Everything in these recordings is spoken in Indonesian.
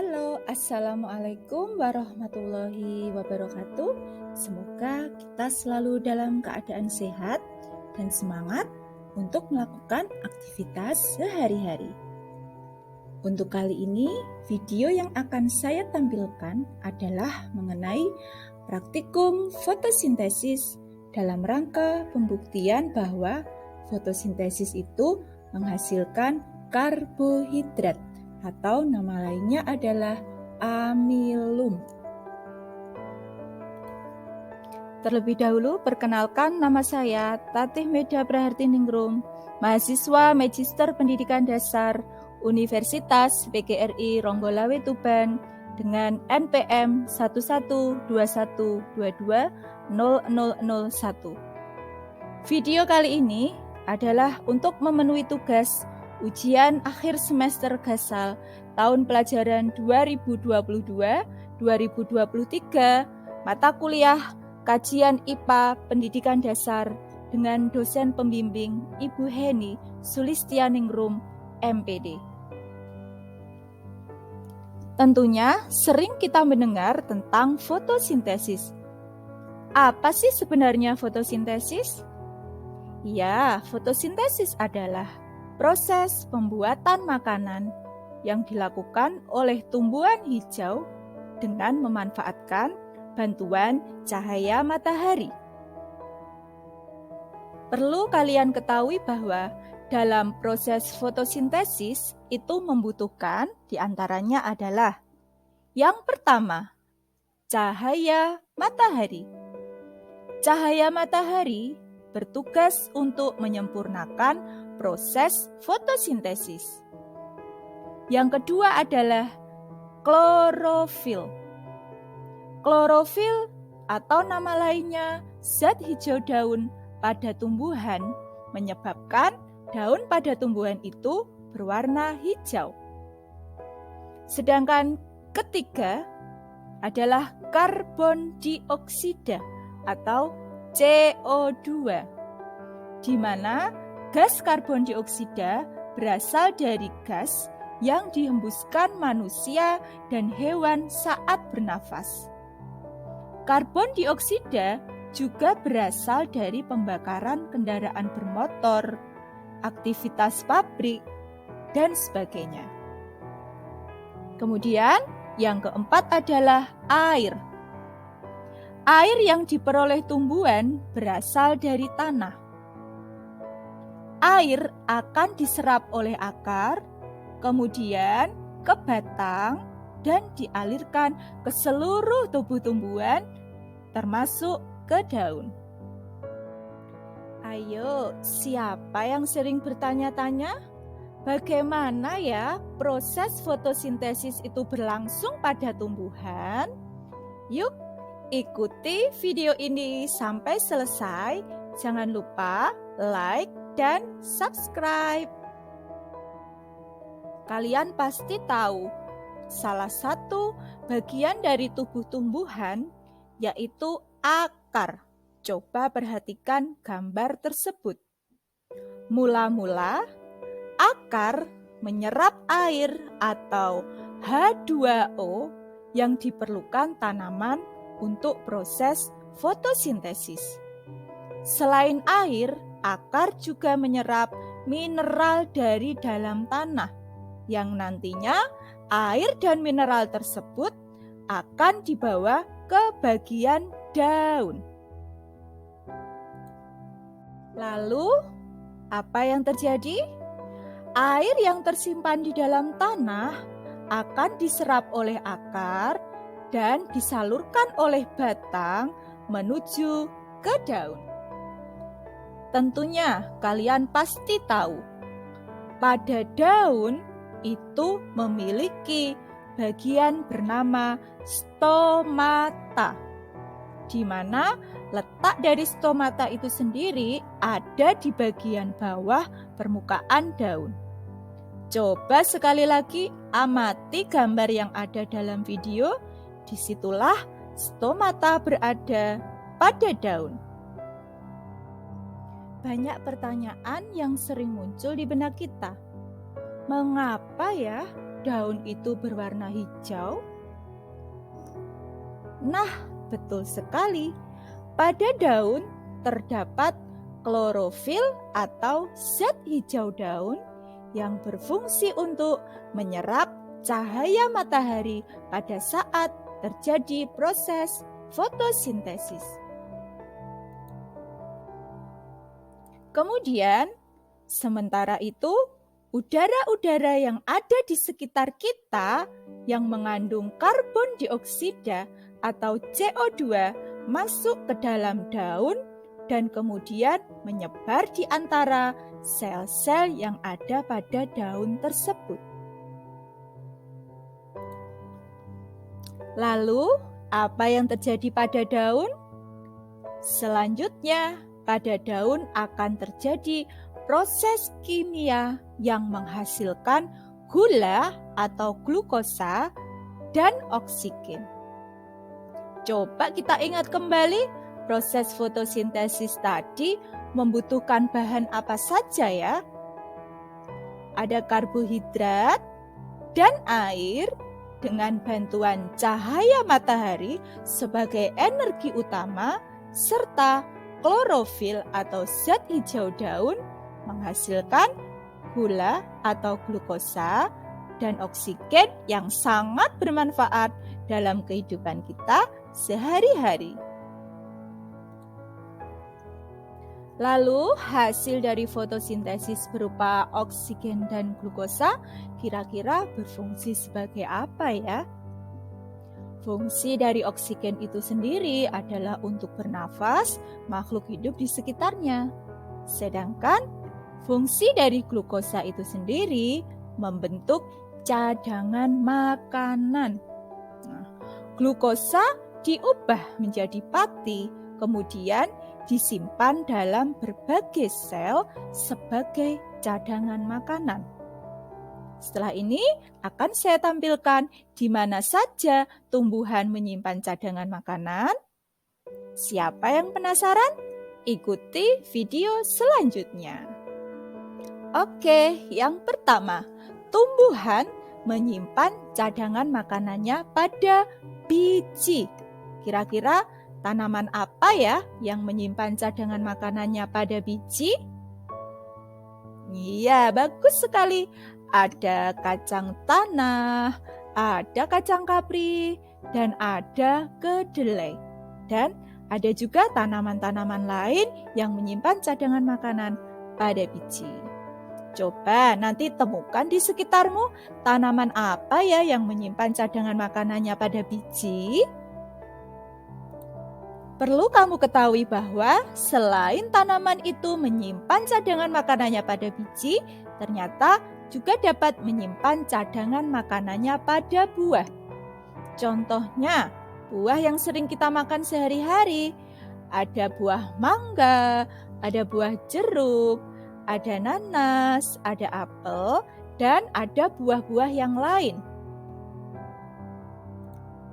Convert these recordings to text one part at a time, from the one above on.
Halo, Assalamualaikum warahmatullahi wabarakatuh. Semoga kita selalu dalam keadaan sehat dan semangat untuk melakukan aktivitas sehari-hari. Untuk kali ini, video yang akan saya tampilkan adalah mengenai praktikum fotosintesis dalam rangka pembuktian bahwa fotosintesis itu menghasilkan karbohidrat atau nama lainnya adalah amilum. Terlebih dahulu, perkenalkan nama saya Tatih Meda Prahartiningrum, mahasiswa Magister Pendidikan Dasar Universitas PGRI Ronggolawe Tuban dengan NPM 11212200001. Video kali ini adalah untuk memenuhi tugas ujian akhir semester Gasal tahun pelajaran 2022-2023 mata kuliah Kajian IPA Pendidikan Dasar dengan dosen pembimbing Ibu Heni Sulistianingrum, MPD. Tentunya sering kita mendengar tentang fotosintesis. Apa sih sebenarnya fotosintesis? Ya, fotosintesis adalah proses pembuatan makanan yang dilakukan oleh tumbuhan hijau dengan memanfaatkan bantuan cahaya matahari. Perlu kalian ketahui bahwa dalam proses fotosintesis itu membutuhkan diantaranya adalah yang pertama, cahaya matahari. Cahaya matahari bertugas untuk menyempurnakan proses fotosintesis. Yang kedua adalah klorofil. Klorofil atau nama lainnya zat hijau daun pada tumbuhan menyebabkan daun pada tumbuhan itu berwarna hijau. Sedangkan ketiga adalah karbon dioksida atau CO2, di mana gas karbon dioksida berasal dari gas yang dihembuskan manusia dan hewan saat bernafas. Karbon dioksida juga berasal dari pembakaran kendaraan bermotor, aktivitas pabrik, dan sebagainya. Kemudian, yang keempat adalah air. Air yang diperoleh tumbuhan berasal dari tanah. Air akan diserap oleh akar, kemudian ke batang, dan dialirkan ke seluruh tubuh tumbuhan, termasuk ke daun. Ayo, siapa yang sering bertanya-tanya? Bagaimana ya proses fotosintesis itu berlangsung pada tumbuhan? Yuk, ikuti video ini sampai selesai. Jangan lupa like dan subscribe. Kalian pasti tahu, salah satu bagian dari tubuh tumbuhan yaitu akar. Coba perhatikan gambar tersebut. Mula-mula, akar menyerap air atau H2O yang diperlukan tanaman untuk proses fotosintesis. Selain air, akar juga menyerap mineral dari dalam tanah, yang nantinya air dan mineral tersebut akan dibawa ke bagian daun. Lalu, apa yang terjadi? Air yang tersimpan di dalam tanah akan diserap oleh akar dan disalurkan oleh batang menuju ke daun. Tentunya kalian pasti tahu, pada daun itu memiliki bagian bernama stomata, di mana letak dari stomata itu sendiri ada di bagian bawah permukaan daun. Coba sekali lagi amati gambar yang ada dalam video. Disitulah stomata berada pada daun. Banyak pertanyaan yang sering muncul di benak kita. Mengapa ya daun itu berwarna hijau? Nah, betul sekali. Pada daun terdapat klorofil atau zat hijau daun yang berfungsi untuk menyerap cahaya matahari pada saat terjadi proses fotosintesis. Kemudian, sementara itu, udara-udara yang ada di sekitar kita yang mengandung karbon dioksida atau CO2 masuk ke dalam daun dan kemudian menyebar di antara sel-sel yang ada pada daun tersebut. Lalu, apa yang terjadi pada daun? Selanjutnya, pada daun akan terjadi proses kimia yang menghasilkan gula atau glukosa dan oksigen. Coba kita ingat kembali, proses fotosintesis tadi membutuhkan bahan apa saja ya? Ada karbohidrat dan air dengan bantuan cahaya matahari sebagai energi utama serta klorofil atau zat hijau daun menghasilkan gula atau glukosa dan oksigen yang sangat bermanfaat dalam kehidupan kita sehari-hari. Lalu hasil dari fotosintesis berupa oksigen dan glukosa kira-kira berfungsi sebagai apa ya? Fungsi dari oksigen itu sendiri adalah untuk bernafas makhluk hidup di sekitarnya. Sedangkan fungsi dari glukosa itu sendiri membentuk cadangan makanan. Glukosa diubah menjadi pati, kemudian disimpan dalam berbagai sel sebagai cadangan makanan. Setelah ini akan saya tampilkan di mana saja tumbuhan menyimpan cadangan makanan. Siapa yang penasaran? Ikuti video selanjutnya. Oke, yang pertama, tumbuhan menyimpan cadangan makanannya pada biji. Kira-kira tanaman apa ya yang menyimpan cadangan makanannya pada biji? Iya, bagus sekali. Ada kacang tanah, ada kacang kapri, dan ada kedelai. Dan ada juga tanaman-tanaman lain yang menyimpan cadangan makanan pada biji. Coba nanti temukan di sekitarmu tanaman apa ya yang menyimpan cadangan makanannya pada biji. Perlu kamu ketahui bahwa selain tanaman itu menyimpan cadangan makanannya pada biji, ternyata juga dapat menyimpan cadangan makanannya pada buah. Contohnya, buah yang sering kita makan sehari-hari. Ada buah mangga, ada buah jeruk, ada nanas, ada apel, dan ada buah-buah yang lain.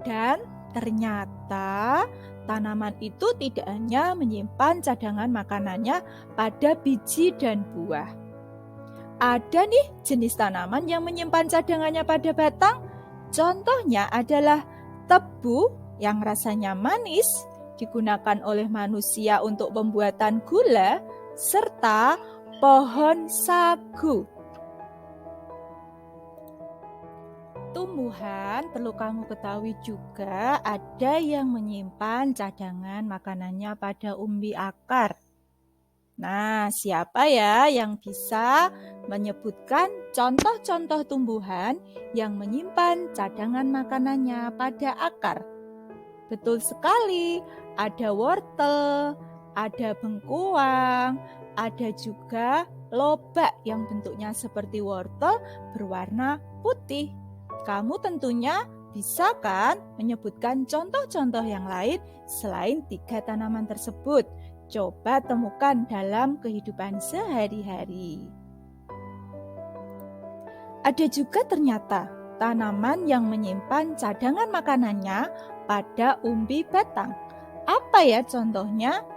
Dan ternyata tanaman itu tidak hanya menyimpan cadangan makanannya pada biji dan buah. Ada nih jenis tanaman yang menyimpan cadangannya pada batang. Contohnya adalah tebu yang rasanya manis, digunakan oleh manusia untuk pembuatan gula, serta pohon sagu. Tumbuhan perlu kamu ketahui juga ada yang menyimpan cadangan makanannya pada umbi akar. Nah, siapa ya yang bisa menyebutkan contoh-contoh tumbuhan yang menyimpan cadangan makanannya pada akar? Betul sekali, ada wortel, ada bengkuang, ada juga lobak yang bentuknya seperti wortel berwarna putih. Kamu tentunya bisa kan menyebutkan contoh-contoh yang lain selain 3 tanaman tersebut? Coba temukan dalam kehidupan sehari-hari. Ada juga ternyata tanaman yang menyimpan cadangan makanannya pada umbi batang. Apa ya contohnya?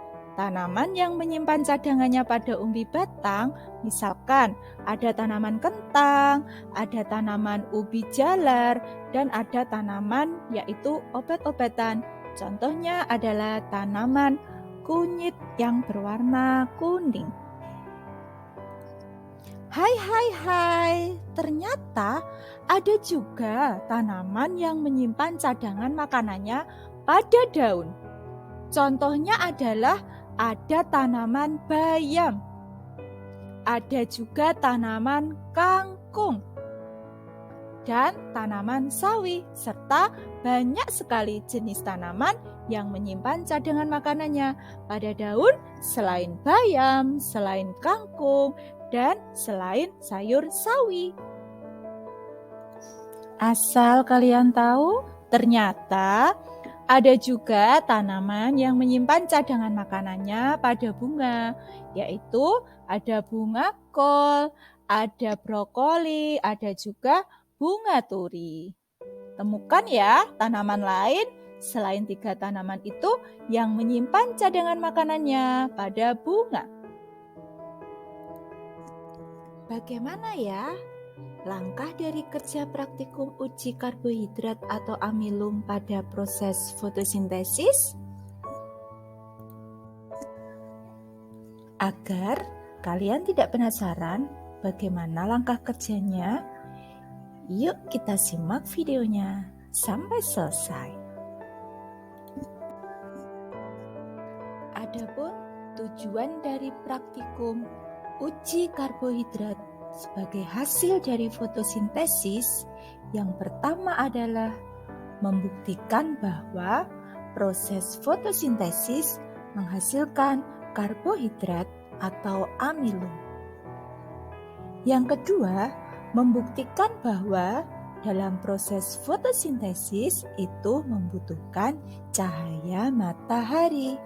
Tanaman yang menyimpan cadangannya pada umbi batang, misalkan ada tanaman kentang, ada tanaman ubi jalar, dan ada tanaman yaitu obat-obatan. Contohnya adalah tanaman kunyit yang berwarna kuning. Hai, ternyata ada juga tanaman yang menyimpan cadangan makanannya pada daun. Contohnya adalah ada tanaman bayam, ada juga tanaman kangkung, dan tanaman sawi, serta banyak sekali jenis tanaman yang menyimpan cadangan makanannya pada daun selain bayam, selain kangkung, dan selain sayur sawi. Asal kalian tahu, ternyata ada juga tanaman yang menyimpan cadangan makanannya pada bunga, yaitu ada bunga kol, ada brokoli, ada juga bunga turi. Temukan ya tanaman lain selain 3 tanaman itu yang menyimpan cadangan makanannya pada bunga. Bagaimana ya langkah dari kerja praktikum uji karbohidrat atau amilum pada proses fotosintesis? Agar kalian tidak penasaran bagaimana langkah kerjanya, yuk kita simak videonya sampai selesai. Adapun tujuan dari praktikum uji karbohidrat sebagai hasil dari fotosintesis, yang pertama adalah membuktikan bahwa proses fotosintesis menghasilkan karbohidrat atau amilum. Yang kedua, membuktikan bahwa dalam proses fotosintesis itu membutuhkan cahaya matahari.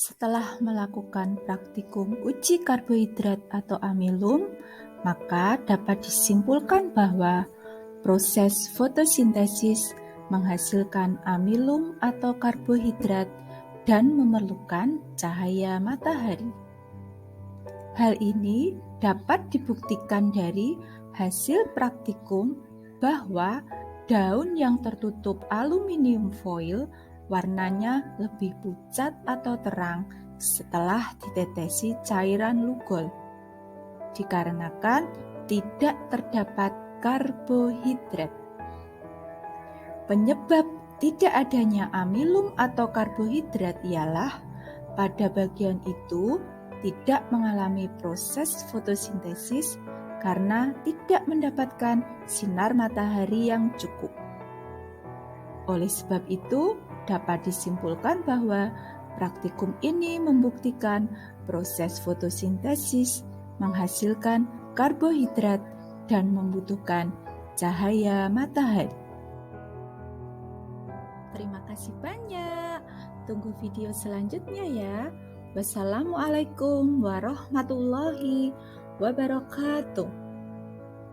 Setelah melakukan praktikum uji karbohidrat atau amilum, maka dapat disimpulkan bahwa proses fotosintesis menghasilkan amilum atau karbohidrat dan memerlukan cahaya matahari. Hal ini dapat dibuktikan dari hasil praktikum bahwa daun yang tertutup aluminium foil warnanya lebih pucat atau terang setelah ditetesi cairan lugol, dikarenakan tidak terdapat karbohidrat. Penyebab tidak adanya amilum atau karbohidrat ialah pada bagian itu tidak mengalami proses fotosintesis karena tidak mendapatkan sinar matahari yang cukup. Oleh sebab itu, dapat disimpulkan bahwa praktikum ini membuktikan proses fotosintesis menghasilkan karbohidrat dan membutuhkan cahaya matahari. Terima kasih banyak. Tunggu video selanjutnya ya. Wassalamualaikum warahmatullahi wabarakatuh.